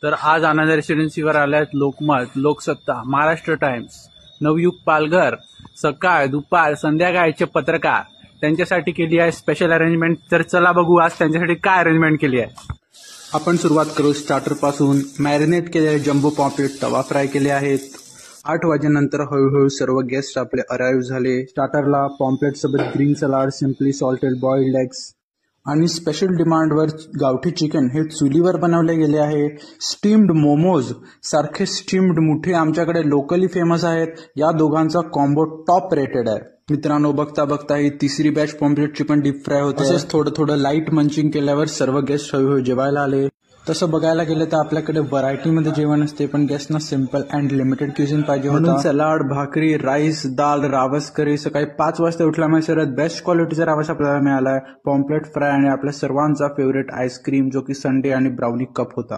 तर आज आनंद रेसिडेन्सीवर आल्यात लोकमत, लोकसत्ता, महाराष्ट्र टाइम्स, नवयुग पालघर, सकाळ, दुपार, संध्याकाळचे पत्रकार त्यांच्यासाठी केली आहे स्पेशल अरेंजमेंट. तर चला बघू आज त्यांच्यासाठी काय अरेंजमेंट केली आहे. आपण सुरुवात करू स्टार्टर पासून. मॅरिनेट केलेले जम्बो पॉम्पलेट तवा फ्राय केले आहेत. 8 वाजेनंतर हळूहळू सर्व गेस्ट आपले अराईव्ह झाले. स्टार्टरला पॉम्पलेट सोबत green salad, simply salted boiled eggs आणि स्पेशल डिमांडवर गावठी चिकन हे चुलीवर बनवले गेले आहे. स्टीम्ड मोमोज सारखे स्टीम्ड मुठे आमच्याकडे लोकली फेमस आहेत. या दोघांचा कॉम्बो टॉप रेटेड आहे. मित्रांनो, बघता बघता ही तिसरी बॅच पॉम्पलेटची पण डीप फ्राय होते. तसेच थोडं थोडं लाईट मंचिंग केल्यावर सर्व गेस्ट हळूहळू जेवायला आले. तसं बघायला गेलं तर आपल्याकडे व्हरायटीमध्ये जेवण असते, पण गेस्टना सिम्पल अँड लिमिटेड क्युझिन पाहिजे होतं. सलाड, भाकरी, राईस, दाल, रावस करी. सकाळी 5 वाजता उठल्यामुळे सर्वात बेस्ट क्वालिटीचा रावस आपल्याला मिळालाय. पॉम्पलेट फ्राय आणि आपल्या सर्वांचा फेवरेट आईस्क्रीम जो की संडे आणि ब्राउनी कप होता.